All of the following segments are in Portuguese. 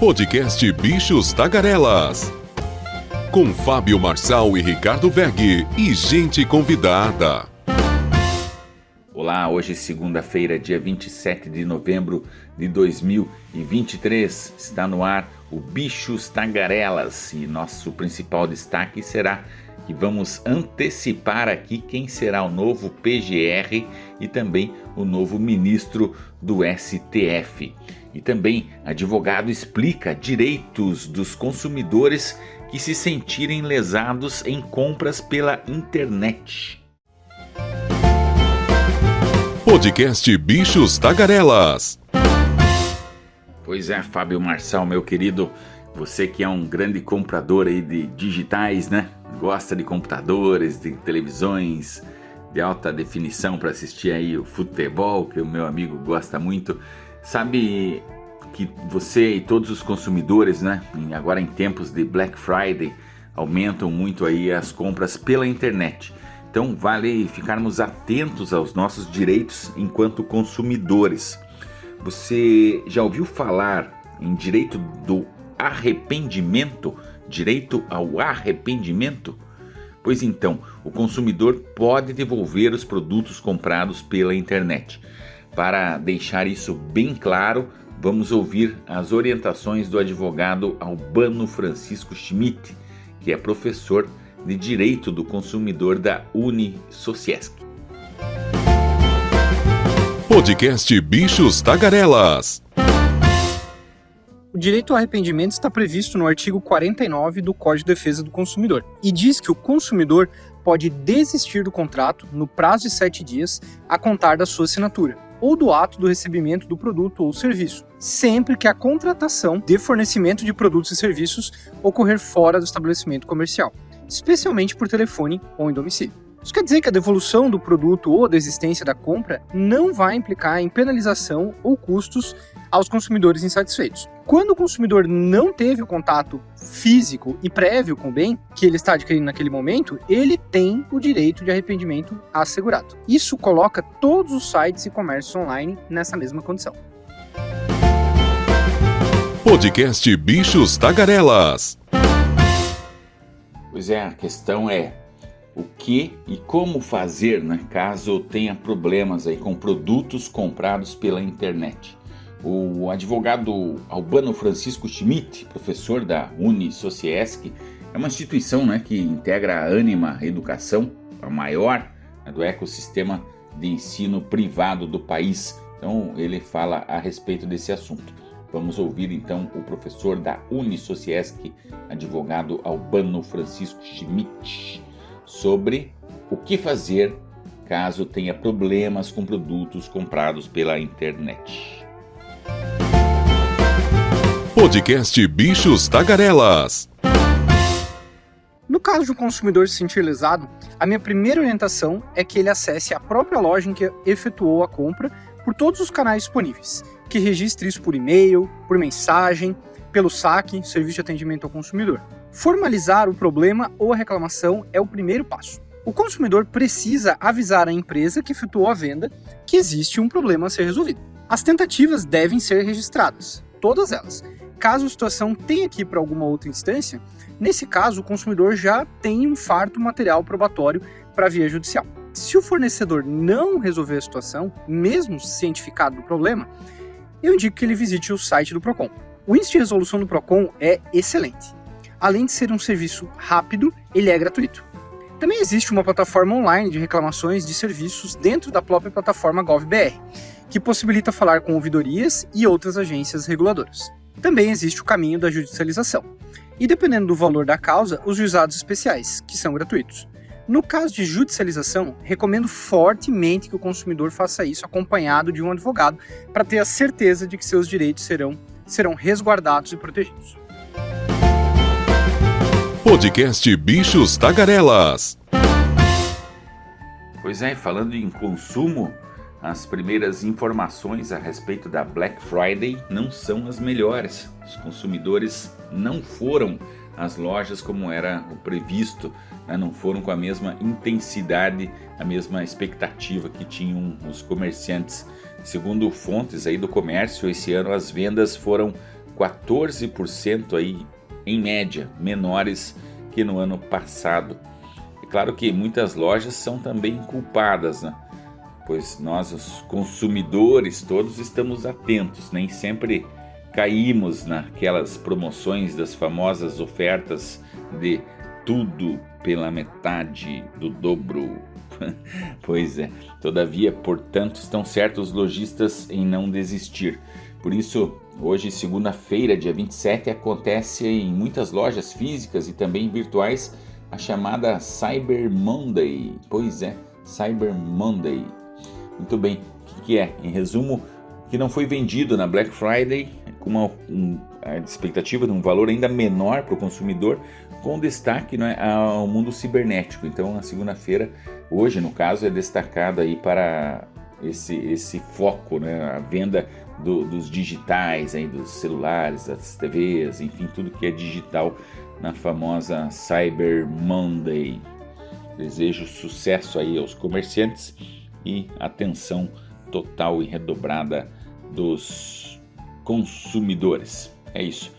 Podcast Bichos Tagarelas. Com Fábio Marçal e Ricardo Weg e gente convidada. Olá, hoje segunda-feira, dia 27 de novembro de 2023. Está no ar o Bichos Tagarelas e nosso principal destaque será que vamos antecipar aqui quem será o novo PGR e também o novo ministro do STF. E também advogado explica direitos dos consumidores que se sentirem lesados em compras pela internet. Podcast Bichos Tagarelas. Pois é, Fábio Marçal, meu querido, você que é um grande comprador aí de digitais, né? Gosta de computadores, de televisões de alta definição para assistir aí o futebol, que o meu amigo gosta muito. Sabe que você e todos os consumidores, né? Agora em tempos de Black Friday, aumentam muito aí as compras pela internet. Então vale ficarmos atentos aos nossos direitos enquanto consumidores. Você já ouviu falar em direito do arrependimento? Direito ao arrependimento? Pois então, o consumidor pode devolver os produtos comprados pela internet. Para deixar isso bem claro, vamos ouvir as orientações do advogado Albano Francisco Schmidt, que é professor de Direito do Consumidor da Unisociesc. Podcast Bichos Tagarelas. O direito ao arrependimento está previsto no artigo 49 do Código de Defesa do Consumidor e diz que o consumidor pode desistir do contrato no prazo de 7 dias a contar da sua assinatura ou do ato do recebimento do produto ou serviço, sempre que a contratação de fornecimento de produtos e serviços ocorrer fora do estabelecimento comercial, especialmente por telefone ou em domicílio. Isso quer dizer que a devolução do produto ou a desistência da compra não vai implicar em penalização ou custos aos consumidores insatisfeitos. Quando o consumidor não teve o contato físico e prévio com o bem que ele está adquirindo naquele momento, ele tem o direito de arrependimento assegurado. Isso coloca todos os sites e comércios online nessa mesma condição. Podcast Bichos Tagarelas. Pois é, a questão é o que e como fazer, né, caso tenha problemas aí com produtos comprados pela internet. O advogado Albano Francisco Schmidt, professor da Unisociesc, é uma instituição, né, que integra a Ânima Educação, a maior, né, do ecossistema de ensino privado do país. Então ele fala a respeito desse assunto. Vamos ouvir então o professor da Unisociesc, advogado Albano Francisco Schmidt, sobre o que fazer caso tenha problemas com produtos comprados pela internet. Podcast Bichos Tagarelas. No caso de um consumidor se sentir lesado, a minha primeira orientação é que ele acesse a própria loja em que efetuou a compra por todos os canais disponíveis, que registre isso por e-mail, por mensagem, pelo saque, serviço de atendimento ao consumidor. Formalizar o problema ou a reclamação é o primeiro passo. O consumidor precisa avisar a empresa que efetuou a venda que existe um problema a ser resolvido. As tentativas devem ser registradas, todas elas. Caso a situação tenha que ir para alguma outra instância, nesse caso o consumidor já tem um farto material probatório para via judicial. Se o fornecedor não resolver a situação, mesmo cientificado do problema, eu indico que ele visite o site do Procon. O índice de resolução do Procon é excelente. Além de ser um serviço rápido, ele é gratuito. Também existe uma plataforma online de reclamações de serviços dentro da própria plataforma GovBR, que possibilita falar com ouvidorias e outras agências reguladoras. Também existe o caminho da judicialização, e dependendo do valor da causa, os juizados especiais, que são gratuitos. No caso de judicialização, recomendo fortemente que o consumidor faça isso acompanhado de um advogado para ter a certeza de que seus direitos serão resguardados e protegidos. Podcast Bichos Tagarelas. Pois é, falando em consumo, as primeiras informações a respeito da Black Friday não são as melhores. Os consumidores não foram às lojas como era o previsto, né? Não foram com a mesma intensidade, a mesma expectativa que tinham os comerciantes. Segundo fontes aí do comércio, esse ano as vendas foram 14% aí, em média, menores que no ano passado. É claro que muitas lojas são também culpadas, né? Pois nós, os consumidores, todos estamos atentos, nem sempre caímos naquelas promoções das famosas ofertas de tudo pela metade do dobro. Pois é, todavia, portanto, estão certos os lojistas em não desistir. Por isso, hoje, segunda-feira, dia 27, acontece em muitas lojas físicas e também virtuais a chamada Cyber Monday. Pois é, Cyber Monday. Muito bem, o que é? Em resumo, que não foi vendido na Black Friday, com a expectativa de um valor ainda menor para o consumidor, com destaque, né, ao mundo cibernético. Então, na segunda-feira, hoje no caso, é destacado aí para esse foco, né, a venda dos digitais, aí, dos celulares, das TVs, enfim, tudo que é digital na famosa Cyber Monday. Desejo sucesso aí aos comerciantes e atenção total e redobrada dos consumidores. É isso.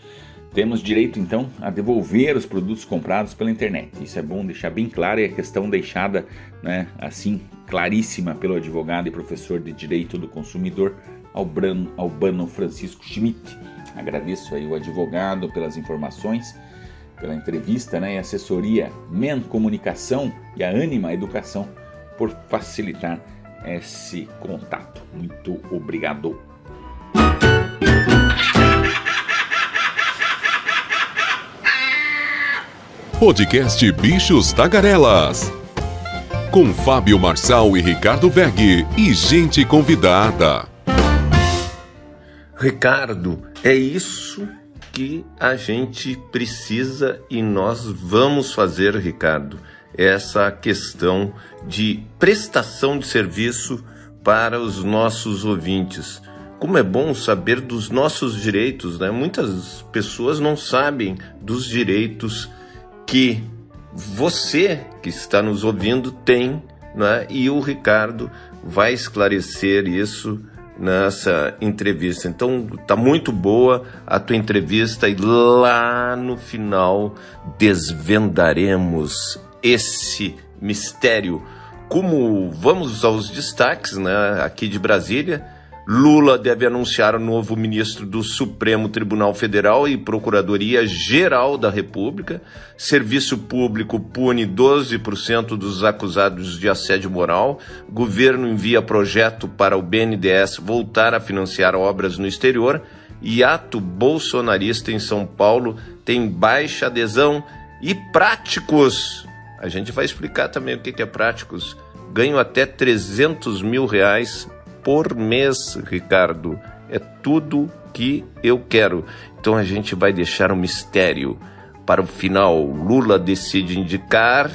Temos direito, então, a devolver os produtos comprados pela internet. Isso é bom deixar bem claro, e a questão deixada, né, assim, claríssima pelo advogado e professor de Direito do Consumidor, Albano Francisco Schmidt. Agradeço aí o advogado pelas informações, pela entrevista, né, e a assessoria MEN Comunicação e a Ânima Educação por facilitar esse contato. Muito obrigado. Podcast Bichos Tagarelas, com Fábio Marçal e Ricardo Weg e gente convidada. Ricardo, é isso que a gente precisa e nós vamos fazer, Ricardo. Essa questão de prestação de serviço para os nossos ouvintes. Como é bom saber dos nossos direitos, né? Muitas pessoas não sabem dos direitos que você que está nos ouvindo tem, né? E o Ricardo vai esclarecer isso nessa entrevista. Então tá muito boa a tua entrevista e lá no final desvendaremos esse mistério. Como vamos aos destaques, né, aqui de Brasília, Lula deve anunciar o novo ministro do Supremo Tribunal Federal e Procuradoria-Geral da República. Serviço Público pune 12% dos acusados de assédio moral. Governo envia projeto para o BNDES voltar a financiar obras no exterior. E ato bolsonarista em São Paulo tem baixa adesão. E práticos, a gente vai explicar também o que é práticos, ganham até R$300 mil por mês, Ricardo. É tudo que eu quero. Então a gente vai deixar um mistério para o final. Lula decide indicar...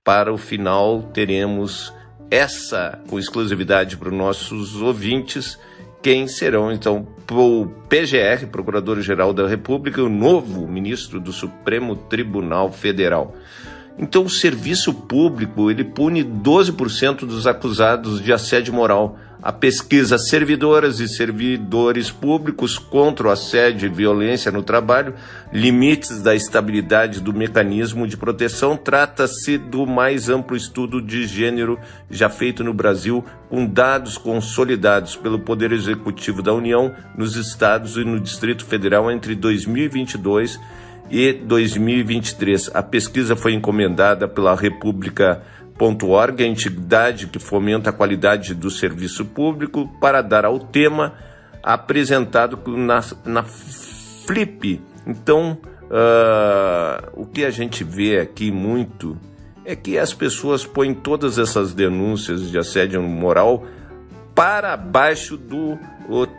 Para o final teremos essa com exclusividade para os nossos ouvintes, quem serão, então, o PGR, Procurador-Geral da República, e o novo ministro do Supremo Tribunal Federal. Então, o serviço público, ele pune 12% dos acusados de assédio moral. A pesquisa Servidoras e Servidores Públicos contra o Assédio e Violência no Trabalho, Limites da Estabilidade do Mecanismo de Proteção, trata-se do mais amplo estudo de gênero já feito no Brasil, com dados consolidados pelo Poder Executivo da União, nos estados e no Distrito Federal entre 2022 e 2023. A pesquisa foi encomendada pela República.org, a entidade que fomenta a qualidade do serviço público, para dar ao tema apresentado na Flip. Então, o que a gente vê aqui muito é que as pessoas põem todas essas denúncias de assédio moral para baixo do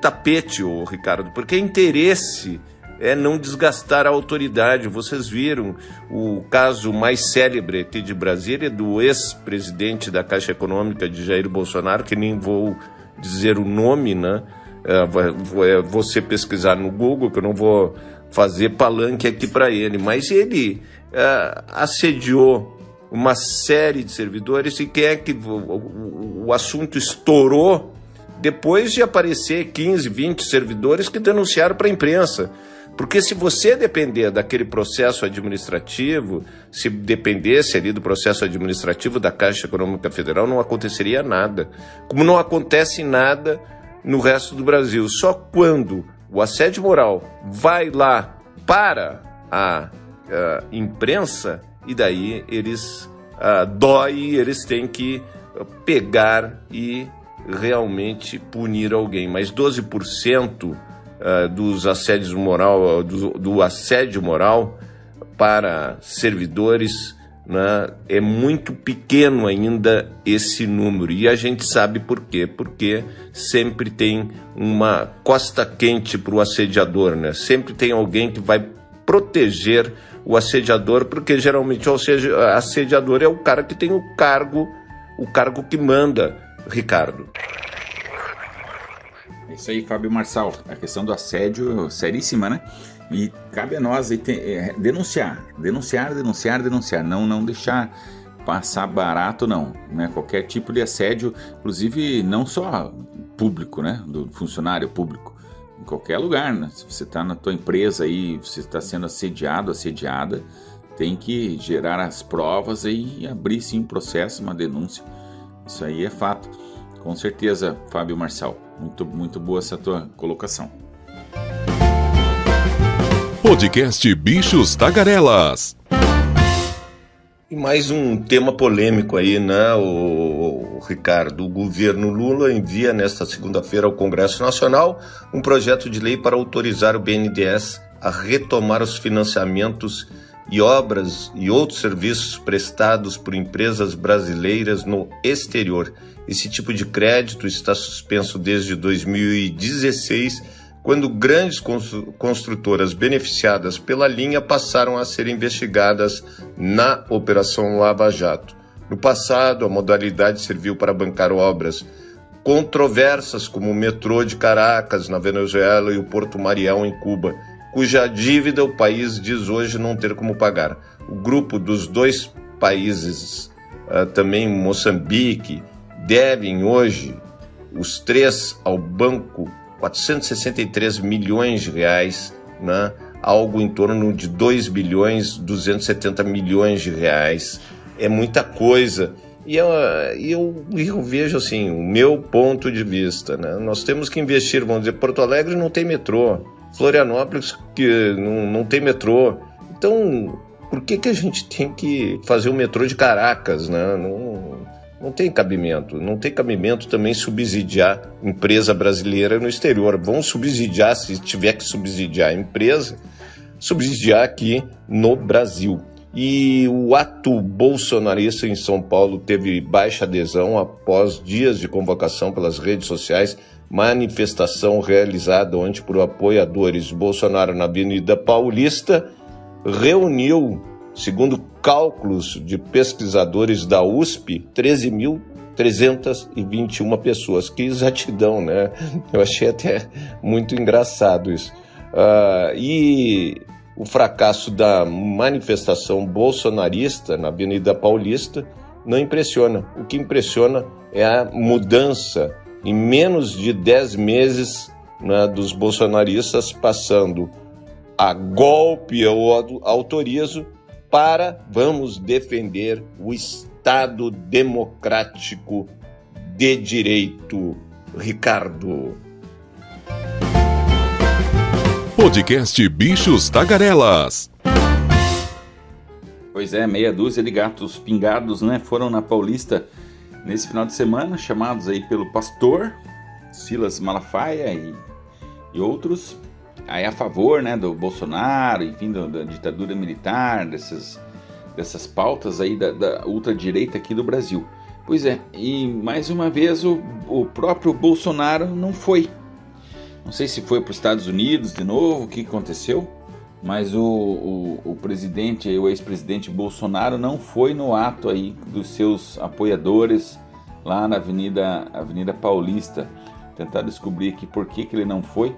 tapete, Ricardo, porque interesse é não desgastar a autoridade. Vocês viram o caso mais célebre aqui de Brasília, do ex-presidente da Caixa Econômica de Jair Bolsonaro, que nem vou dizer o nome, né? Você pesquisar no Google, que eu não vou fazer palanque aqui para ele, mas ele assediou uma série de servidores, e quem é que o assunto estourou depois de aparecer 15, 20 servidores que denunciaram para a imprensa. Porque se você depender daquele processo administrativo, se dependesse ali do processo administrativo da Caixa Econômica Federal, não aconteceria nada. Como não acontece nada no resto do Brasil. Só quando o assédio moral vai lá para a imprensa, e daí eles eles têm que pegar e realmente punir alguém. Mas 12% dos assédios moral, do assédio moral para servidores, né, é muito pequeno ainda esse número. E a gente sabe por quê? Porque sempre tem uma costa quente para o assediador, né? Sempre tem alguém que vai proteger o assediador, porque geralmente o assediador é o cara que tem o cargo que manda, Ricardo. É isso aí, Fábio Marçal. A questão do assédio seríssima, né? E cabe a nós aí denunciar. Não deixar passar barato, não. Né? Qualquer tipo de assédio, inclusive não só público, né? Do funcionário público. Em qualquer lugar, né? Se você está na tua empresa aí, você está sendo assediada, tem que gerar as provas e abrir sim um processo, uma denúncia. Isso aí é fato. Com certeza, Fábio Marçal. Muito boa essa tua colocação. Podcast Bichos Tagarelas. E mais um tema polêmico aí, né, o Ricardo? O governo Lula envia nesta segunda-feira ao Congresso Nacional um projeto de lei para autorizar o BNDES a retomar os financiamentos e obras e outros serviços prestados por empresas brasileiras no exterior. Esse tipo de crédito está suspenso desde 2016, quando grandes construtoras beneficiadas pela linha passaram a ser investigadas na Operação Lava Jato. No passado, a modalidade serviu para bancar obras controversas como o metrô de Caracas, na Venezuela, e o Porto Marião, em Cuba, cuja dívida o país diz hoje não ter como pagar. O grupo dos dois países, também Moçambique, devem hoje, os três, ao banco 463 milhões de reais, né? Algo em torno de 2 bilhões 270 milhões de reais. É muita coisa. E eu vejo assim, o meu ponto de vista, né? Nós temos que investir, vamos dizer, Porto Alegre não tem metrô, Florianópolis que não tem metrô. Então, por que a gente tem que fazer o metrô de Caracas, né? Não tem cabimento. Não tem cabimento também subsidiar empresa brasileira no exterior. Vão subsidiar, se tiver que subsidiar a empresa, subsidiar aqui no Brasil. E o ato bolsonarista em São Paulo teve baixa adesão após dias de convocação pelas redes sociais, manifestação realizada ontem por apoiadores Bolsonaro na Avenida Paulista, reuniu, segundo cálculos de pesquisadores da USP, 13.321 pessoas. Que exatidão, né? Eu achei até muito engraçado isso. E o fracasso da manifestação bolsonarista na Avenida Paulista não impressiona. O que impressiona é a mudança em menos de 10 meses, né, dos bolsonaristas passando a golpe eu autorizo para vamos defender o Estado democrático de direito. Ricardo. Podcast Bichos Tagarelas. Pois é, meia dúzia de gatos pingados, né, foram na Paulista nesse final de semana, chamados aí pelo pastor Silas Malafaia e outros, aí a favor, né, do Bolsonaro, enfim, da ditadura militar, dessas pautas aí da ultradireita aqui do Brasil. Pois é, e mais uma vez o próprio Bolsonaro não foi. Não sei se foi para os Estados Unidos de novo, o que aconteceu, mas o presidente, o ex-presidente Bolsonaro não foi no ato aí dos seus apoiadores lá na Avenida Paulista. Tentar descobrir aqui por que ele não foi.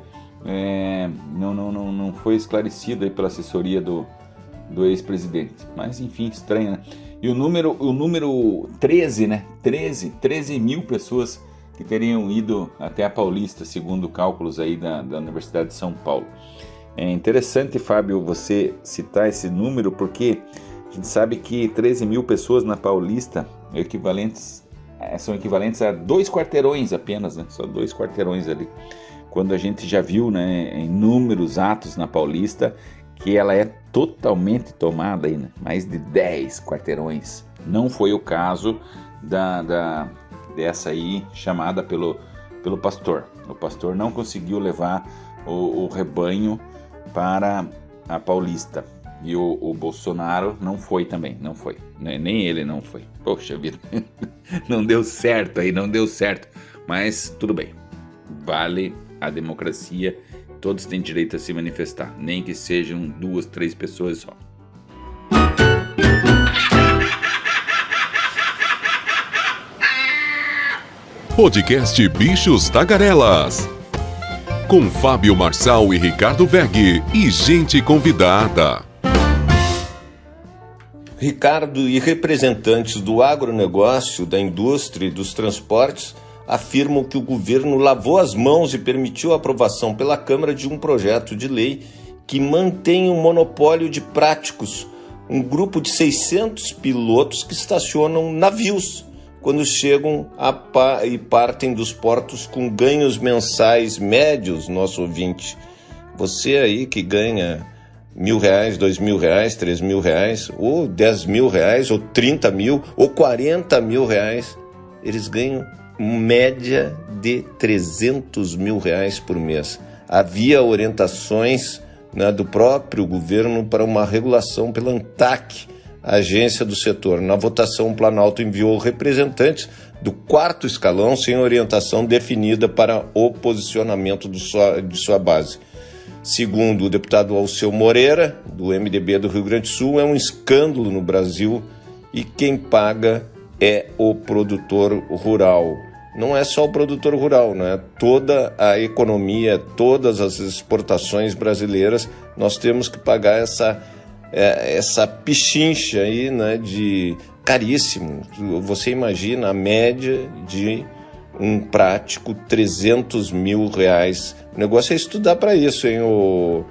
Não foi esclarecido aí pela assessoria do ex-presidente. Mas enfim, estranho, né? E o número 13, né? 13 mil pessoas que teriam ido até a Paulista, segundo cálculos aí da Universidade de São Paulo. É interessante, Fábio, você citar esse número, porque a gente sabe que 13 mil pessoas na Paulista são equivalentes a 2 quarteirões apenas, né? Só 2 quarteirões ali. Quando a gente já viu, né, inúmeros atos na Paulista, que ela é totalmente tomada aí, né? Mais de 10 quarteirões. Não foi o caso dessa aí chamada pelo pastor. O pastor não conseguiu levar o rebanho para a Paulista. E o Bolsonaro não foi também, não foi. Nem ele não foi. Poxa vida, não deu certo aí, não deu certo. Mas tudo bem, vale a democracia. Todos têm direito a se manifestar, nem que sejam 2, 3 pessoas só. Podcast Bichos Tagarelas. Com Fábio Marçal e Ricardo Weg e gente convidada. Ricardo e representantes do agronegócio, da indústria e dos transportes afirmam que o governo lavou as mãos e permitiu a aprovação pela Câmara de um projeto de lei que mantém o monopólio de práticos, um grupo de 600 pilotos que estacionam navios quando chegam e partem dos portos com ganhos mensais médios, nosso ouvinte. Você aí que ganha R$1.000, R$2.000, R$3.000, ou R$10.000, ou 30 mil, ou 40 mil reais, eles ganham média de R$300.000 por mês. Havia orientações, né, do próprio governo para uma regulação pela ANTAC, a agência do setor. Na votação, o Planalto enviou representantes do 4º escalão sem orientação definida para o posicionamento de sua base. Segundo o deputado Alceu Moreira, do MDB do Rio Grande do Sul, é um escândalo no Brasil e quem paga é o produtor rural. Não é só o produtor rural, né? Toda a economia, todas as exportações brasileiras, nós temos que pagar essa pichincha aí, né, de caríssimo. Você imagina a média de um prático R$300.000. O negócio é estudar para isso, hein, o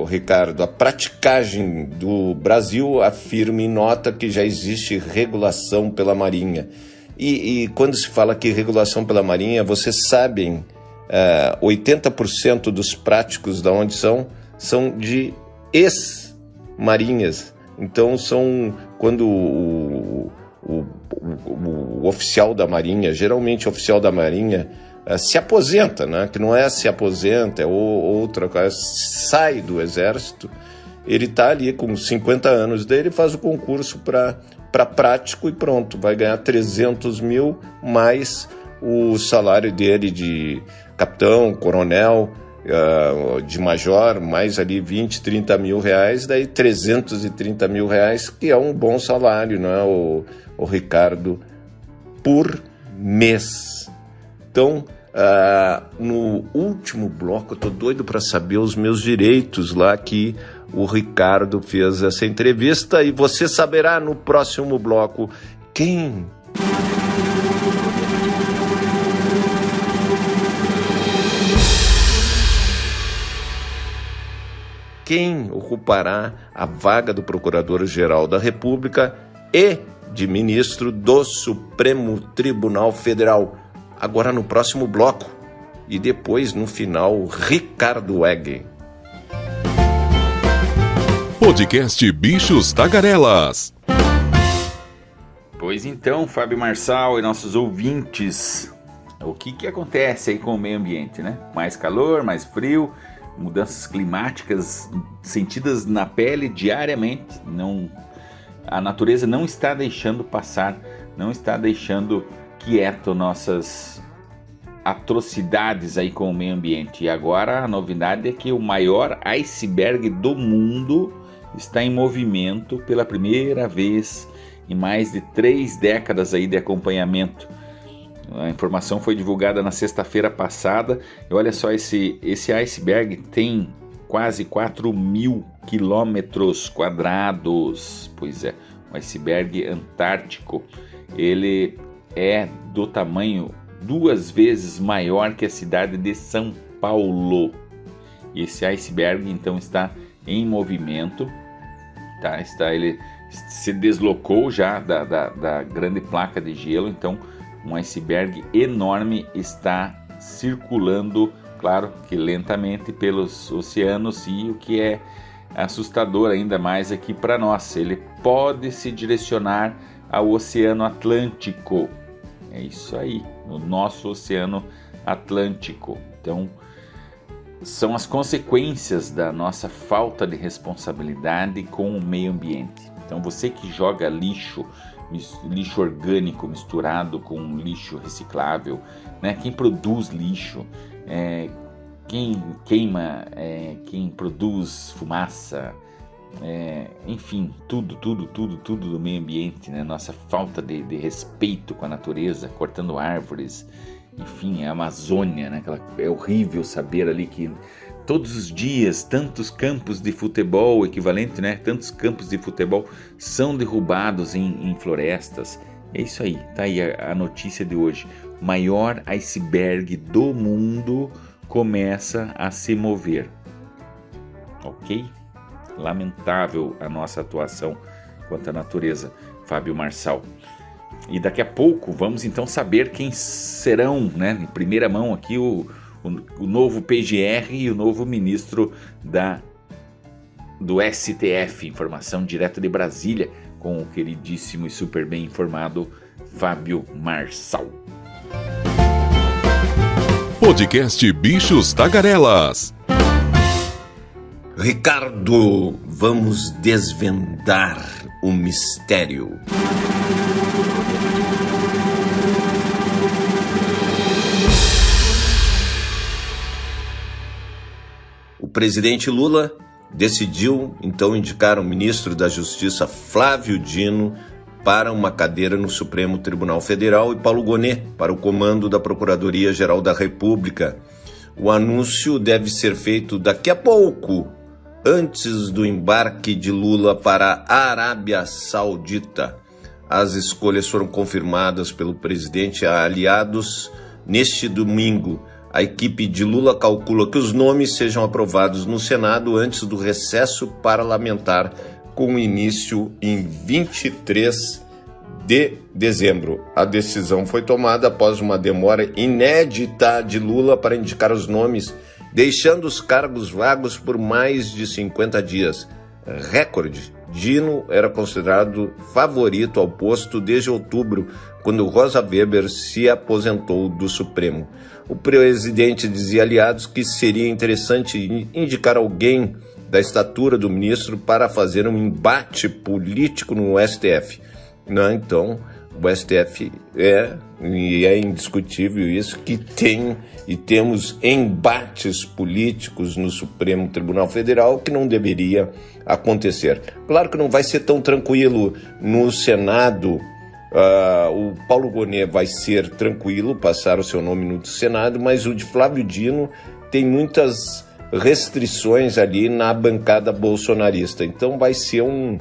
Ricardo. A praticagem do Brasil afirma e nota que já existe regulação pela Marinha. E quando se fala que regulação pela Marinha, vocês sabem, 80% dos práticos da onde são de ex-marinhas. Então são quando o oficial da Marinha, geralmente o oficial da Marinha, se aposenta, né? Que não é se aposenta, é outra coisa, sai do exército, ele está ali com 50 anos, daí ele faz o concurso para prático e pronto, vai ganhar 300 mil mais o salário dele de capitão, coronel, de major, mais ali 20, 30 mil reais, daí 330 mil reais, que é um bom salário, né, o Ricardo, por mês. Então, no último bloco, eu tô doido para saber os meus direitos lá que o Ricardo fez essa entrevista e você saberá no próximo bloco quem ocupará a vaga do Procurador-Geral da República e de ministro do Supremo Tribunal Federal. Agora no próximo bloco. E depois, no final, Ricardo Weg. Podcast Bichos Tagarelas. Pois então, Fábio Marçal e nossos ouvintes, o que acontece aí com o meio ambiente, né? Mais calor, mais frio, mudanças climáticas sentidas na pele diariamente. A natureza não está deixando passar, não está deixando quieto nossas atrocidades aí com o meio ambiente. E agora a novidade é que o maior iceberg do mundo está em movimento pela primeira vez em mais de 3 décadas aí de acompanhamento. A informação foi divulgada na sexta-feira passada e olha só, esse iceberg tem quase 4.000 quilômetros quadrados. Pois é, o iceberg antártico, ele é do tamanho 2 vezes maior que a cidade de São Paulo. E esse iceberg então está em movimento, tá? Ele se deslocou já da grande placa de gelo, então um iceberg enorme está circulando, claro que lentamente, pelos oceanos, e o que é assustador ainda mais aqui para nós, ele pode se direcionar ao Oceano Atlântico. É isso aí, no nosso Oceano Atlântico. Então, são as consequências da nossa falta de responsabilidade com o meio ambiente. Então, você que joga lixo orgânico misturado com lixo reciclável, né? Quem produz lixo, quem queima, quem produz fumaça, enfim, tudo do meio ambiente, né? Nossa falta de respeito com a natureza, cortando árvores, enfim, a Amazônia, né? É horrível saber ali que todos os dias tantos campos de futebol, equivalente, né? Tantos campos de futebol são derrubados em florestas. É isso aí, tá aí a notícia de hoje. O maior iceberg do mundo começa a se mover. Ok? Lamentável a nossa atuação quanto à natureza, Fábio Marçal. E daqui a pouco vamos então saber quem serão, né, em primeira mão aqui, o novo PGR e o novo ministro do STF. Informação direto de Brasília com o queridíssimo e super bem informado Fábio Marçal. Podcast Bichos Tagarelas. Ricardo, vamos desvendar o mistério. O presidente Lula decidiu então indicar o ministro da Justiça Flávio Dino para uma cadeira no Supremo Tribunal Federal e Paulo Gonet para o comando da Procuradoria-Geral da República. O anúncio deve ser feito daqui a pouco, antes do embarque de Lula para a Arábia Saudita. As escolhas foram confirmadas pelo presidente a aliados neste domingo. A equipe de Lula calcula que os nomes sejam aprovados no Senado antes do recesso parlamentar, com início em 23 de dezembro. A decisão foi tomada após uma demora inédita de Lula para indicar os nomes, deixando os cargos vagos por mais de 50 dias. Recorde. Dino era considerado favorito ao posto desde outubro, quando Rosa Weber se aposentou do Supremo. O presidente dizia aliados que seria interessante indicar alguém da estatura do ministro para fazer um embate político no STF. Então, o STF é indiscutível isso, que temos embates políticos no Supremo Tribunal Federal, que não deveria acontecer. Claro que não vai ser tão tranquilo no Senado. O Paulo Gonet vai ser tranquilo, passar o seu nome no Senado, mas o de Flávio Dino tem muitas restrições ali na bancada bolsonarista. Então vai ser um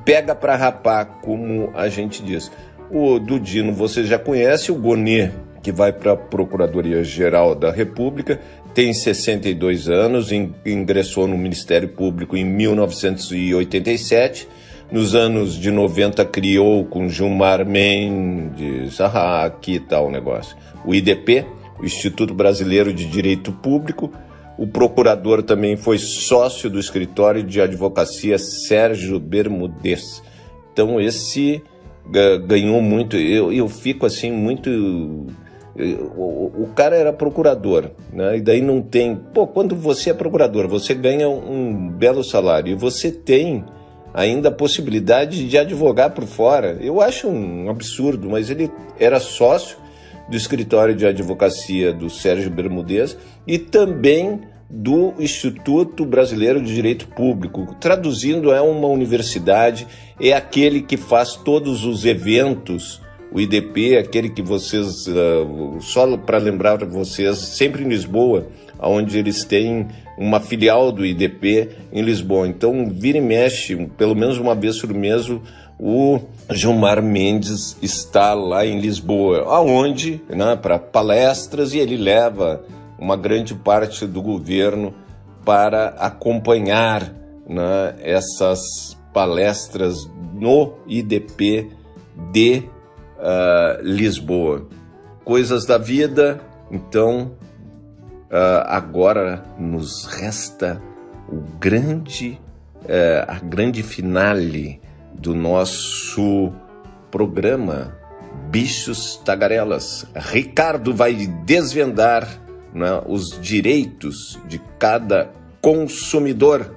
pega para rapar, como a gente diz. O do Dino você já conhece, o Gonet, que vai para a Procuradoria-Geral da República, tem 62 anos, ingressou no Ministério Público em 1987, nos anos de 90 criou com Gilmar Mendes, aqui tá o negócio, o IDP, o Instituto Brasileiro de Direito Público. O procurador também foi sócio do escritório de advocacia Sérgio Bermudez. Então esse ganhou muito, eu fico assim muito... O cara era procurador, né? E daí não tem... quando você é procurador, você ganha um belo salário e você tem ainda a possibilidade de advogar por fora. Eu acho um absurdo, mas ele era sócio do escritório de advocacia do Sérgio Bermudez e também do Instituto Brasileiro de Direito Público. Traduzindo, é uma universidade, é aquele que faz todos os eventos. O IDP é aquele que vocês, só para lembrar para vocês, sempre em Lisboa, onde eles têm uma filial do IDP em Lisboa. Então, vira e mexe, pelo menos uma vez por mês, o Gilmar Mendes está lá em Lisboa, aonde, né, para palestras, e ele leva uma grande parte do governo para acompanhar, né, essas palestras no IDP de Lisboa. Coisas da vida. Então, agora nos resta a grande finale do nosso programa Bichos Tagarelas. Ricardo vai desvendar, né, os direitos de cada consumidor.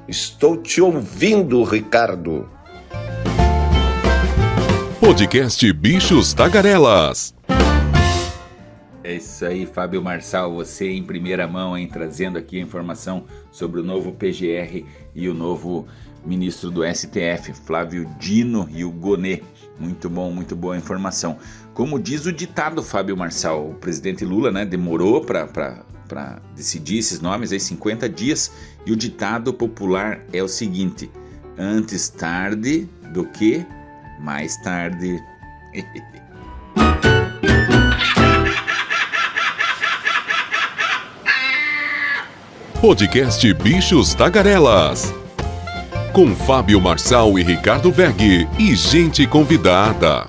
Estou te ouvindo, Ricardo. Podcast Bichos Tagarelas. É isso aí, Fábio Marçal, você em primeira mão, hein, trazendo aqui a informação sobre o novo PGR e o novo ministro do STF, Flávio Dino e o Gonê. Muito bom, muito boa informação. Como diz o ditado, Fábio Marçal, o presidente Lula, né, demorou para decidir esses nomes, aí 50 dias, e o ditado popular é o seguinte: antes tarde do que mais tarde. Podcast Bichos Tagarelas. Com Fábio Marçal e Ricardo Weg e gente convidada.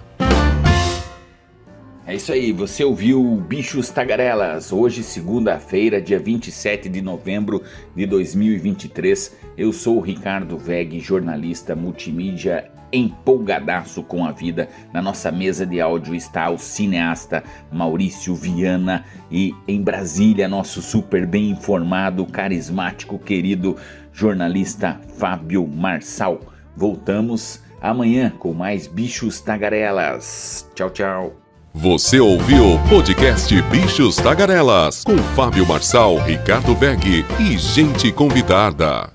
É isso aí, você ouviu Bichos Tagarelas, hoje segunda-feira, dia 27 de novembro de 2023. Eu sou o Ricardo Weg, jornalista multimídia empolgadaço com a vida. Na nossa mesa de áudio está o cineasta Maurício Viana e em Brasília nosso super bem informado, carismático, querido jornalista Fábio Marçal. Voltamos amanhã com mais Bichos Tagarelas. Tchau, tchau. Você ouviu o podcast Bichos Tagarelas com Fábio Marçal, Ricardo Weg e gente convidada.